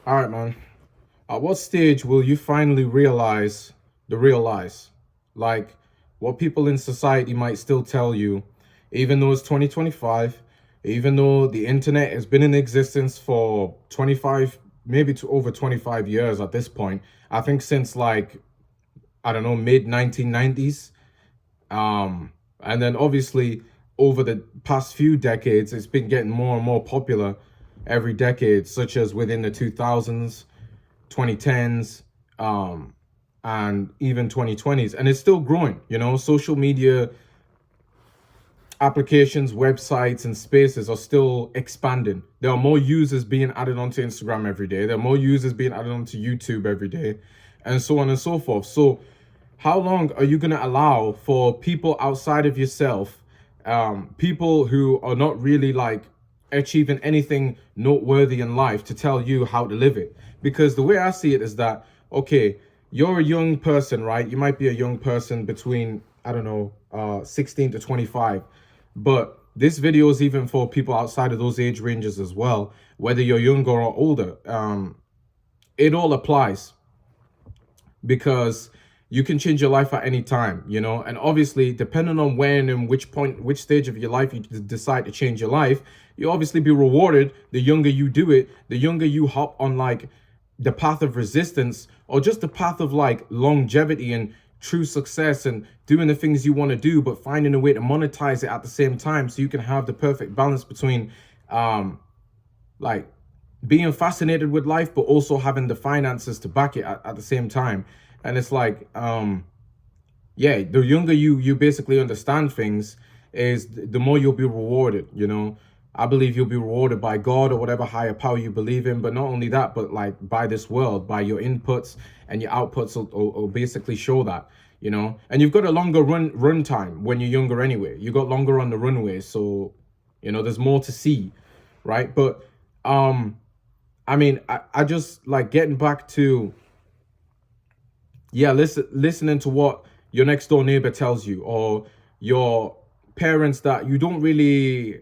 All right, man. At what stage will you finally realize the real lies? Like what people in society might still tell you, even though it's 2025, even though the internet has been in existence for 25, maybe to over 25 years at this point. I think since like, I don't know, mid 1990s. And then obviously over the past few decades, it's been getting more and more popular every decade, such as within the 2000s, 2010s, um, and even 2020s. And it's still growing, social media applications, websites, and spaces are still expanding. There are more users being added onto Instagram every day. There are more users being added onto YouTube every day, and so on and so forth. So, how long are you going to allow for people outside of yourself, people who are not really like achieving anything noteworthy in life, to tell you how to live it? Because the way I see it is that, okay, you're a young person, right? You might be a young person between, I don't know, 16 to 25. But this video is even for people outside of those age ranges as well, whether you're younger or older. It all applies because you can change your life at any time, and obviously depending on when and which point, which stage of your life you decide to change your life, you obviously be rewarded. The younger you do it, the younger you hop on like the path of resistance, or just the path of like longevity and true success and doing the things you want to do, but finding a way to monetize it at the same time, so you can have the perfect balance between like being fascinated with life, but also having the finances to back it at the same time. And it's like, yeah, the younger you basically understand things, is the more you'll be rewarded. I believe you'll be rewarded by God or whatever higher power you believe in, but not only that, but like by this world, by your inputs, and your outputs will basically show that. And you've got a longer run time when you're younger anyway. You got longer on the runway, so there's more to see, right? But I mean, I just like getting back to, yeah, listening to what your next door neighbor tells you, or your parents that you don't really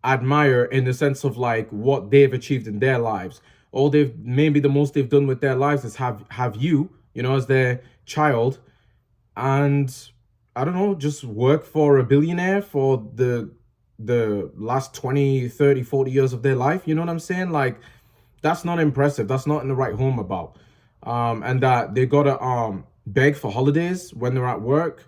admire, in the sense of like what they've achieved in their lives. All they've maybe the most they've done with their lives is have you, as their child. And I don't know, just work for a billionaire for the last 20, 30, 40 years of their life. You know what I'm saying? Like, that's not impressive. That's not in the right home about. And that they gotta beg for holidays when they're at work,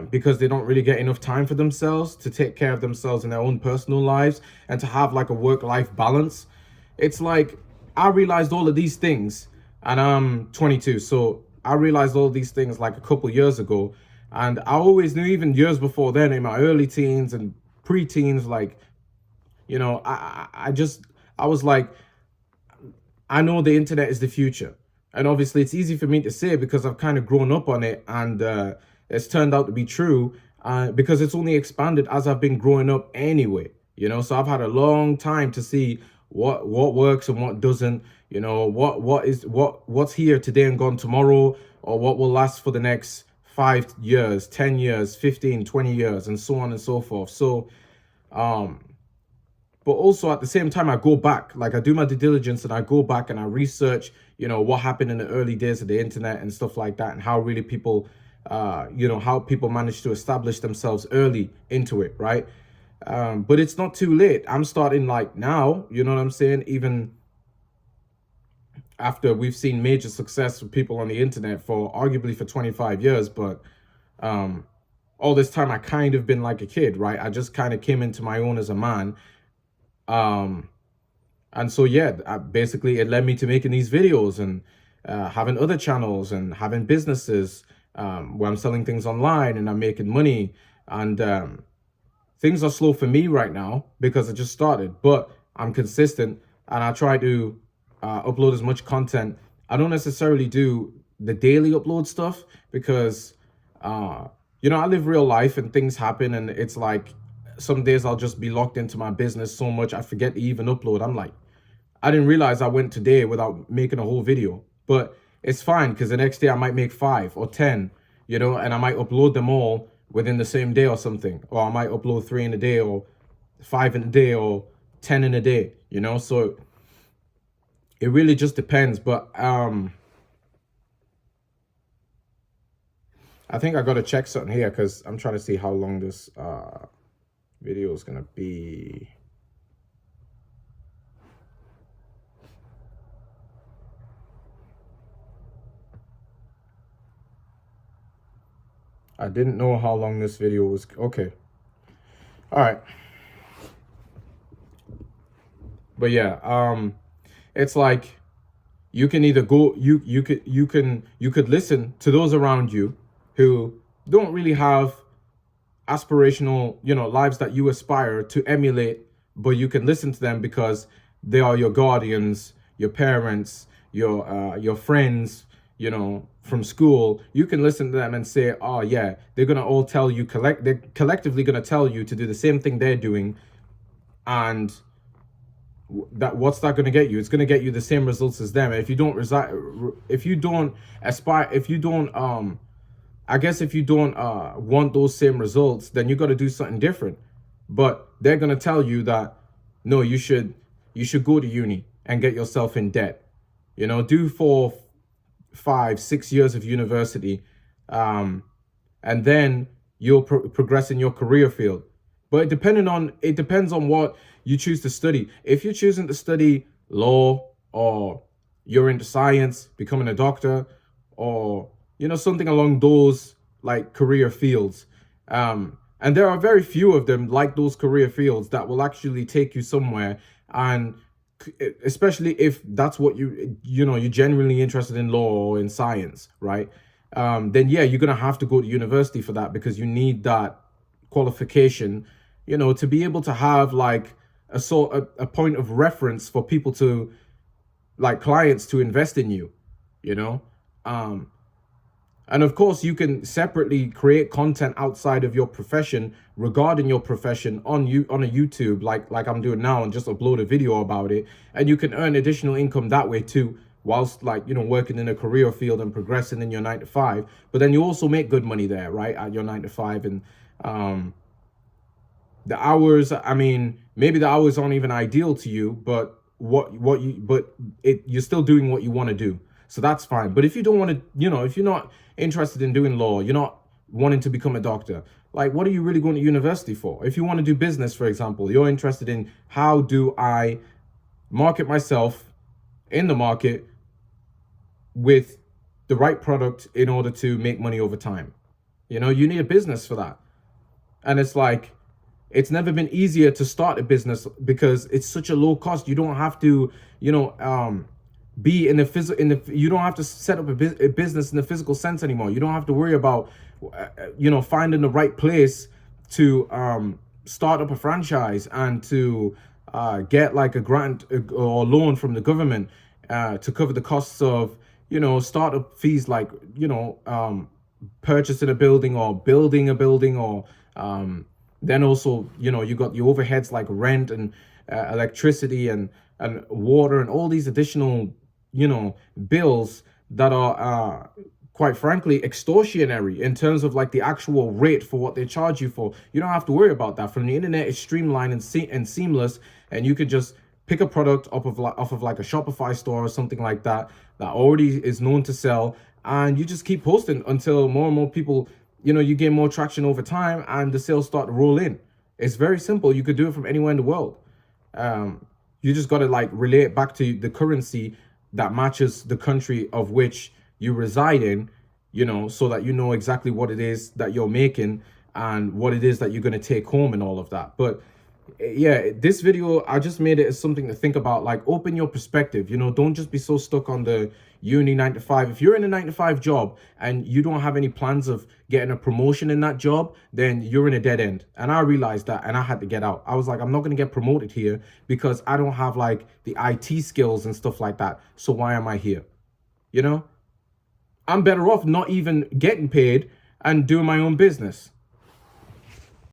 because they don't really get enough time for themselves to take care of themselves in their own personal lives, and to have like a work-life balance. It's like, I realized all of these things, and I'm 22, so I realized all these things like a couple years ago. And I always knew, even years before then, in my early teens and pre-teens, like, I was like, I know the internet is the future. And obviously, it's easy for me to say because I've kind of grown up on it, and it's turned out to be true, because it's only expanded as I've been growing up anyway. So I've had a long time to see what works and what doesn't. What's here today and gone tomorrow, or what will last for the next 5 years, 10 years, 15, 20 years, and so on and so forth. So, but also at the same time, I go back, like I do my due diligence, and I go back and I research, what happened in the early days of the internet and stuff like that, and how really people, how people managed to establish themselves early into it, right? But it's not too late. I'm starting like now, you know what I'm saying? Even after we've seen major success with people on the internet for arguably for 25 years, but all this time I kind of been like a kid, right? I just kind of came into my own as a man. Um, and so, yeah, basically it led me to making these videos, and having other channels, and having businesses, where I'm selling things online and I'm making money. And things are slow for me right now because I just started, but I'm consistent, and I try to upload as much content. I don't necessarily do the daily upload stuff because, I live real life and things happen, and it's like some days I'll just be locked into my business so much I forget to even upload. I'm like, I didn't realize I went today without making a whole video, but it's fine because the next day I might make 5 or 10, and I might upload them all within the same day or something, or I might upload 3 in a day, or 5 in a day, or 10 in a day. So It really just depends. But I think I gotta check something here because I'm trying to see how long this video is gonna be. I didn't know how long this video was. Okay. All right. But yeah, it's like you can either go you could listen to those around you who don't really have aspirational, lives that you aspire to emulate, but you can listen to them because they are your guardians, your parents, your friends, from school. You can listen to them and say, oh yeah, they're gonna all tell you they're collectively gonna tell you to do the same thing they're doing, and that what's that going to get you? It's going to get you the same results as them. If you don't if you don't aspire, if you don't I guess if you don't want those same results, then you got to do something different. But they're going to tell you that no, you should go to uni and get yourself in debt, do 4, 5, 6 years of university, and then you'll progress in your career field. But it depends on what you choose to study. If you're choosing to study law, or you're into science, becoming a doctor, or something along those like career fields, and there are very few of them like those career fields that will actually take you somewhere. And especially if that's what you're genuinely interested in, law or in science, right? Then yeah, you're gonna have to go to university for that, because you need that qualification, to be able to have like a point of reference for people to, like, clients to invest in you, you know. Um, and of course, you can separately create content outside of your profession regarding your profession on a YouTube, like I'm doing now, and just upload a video about it, and you can earn additional income that way too, whilst, like, working in a career field and progressing in your 9 to 5. But then you also make good money there, right, at your 9 to 5. And the hours, I mean, maybe the hours aren't even ideal to you, but you're still doing what you want to do. So that's fine. But if you don't want to, if you're not interested in doing law, you're not wanting to become a doctor, like, what are you really going to university for? If you want to do business, for example, you're interested in, how do I market myself in the market with the right product in order to make money over time? You need a business for that. And it's like, it's never been easier to start a business because it's such a low cost. You don't have to, be in you don't have to set up a business in the physical sense anymore. You don't have to worry about, finding the right place to start up a franchise, and to get like a grant or loan from the government to cover the costs of, startup fees, like, purchasing a building or building a building, or then also, you got the overheads like rent and electricity and water, and all these additional, bills that are quite frankly extortionary in terms of like the actual rate for what they charge you for. You don't have to worry about that. From the internet, it's streamlined and seamless, and you could just pick a product off of like a Shopify store or something like that already is known to sell, and you just keep posting until more and more people, you gain more traction over time, and the sales start to roll in. It's very simple. You could do it from anywhere in the world. You just got to like relate it back to the currency that matches the country of which you reside in, so that you know exactly what it is that you're making and what it is that you're going to take home and all of that. But yeah, this video, I just made it as something to think about. Like, open your perspective, don't just be so stuck on the uni 9 to 5. If you're in a 9 to 5 job and you don't have any plans of getting a promotion in that job, then you're in a dead end. And I realized that, and I had to get out. I was like, I'm not going to get promoted here because I don't have like the IT skills and stuff like that. So why am I here? I'm better off not even getting paid and doing my own business.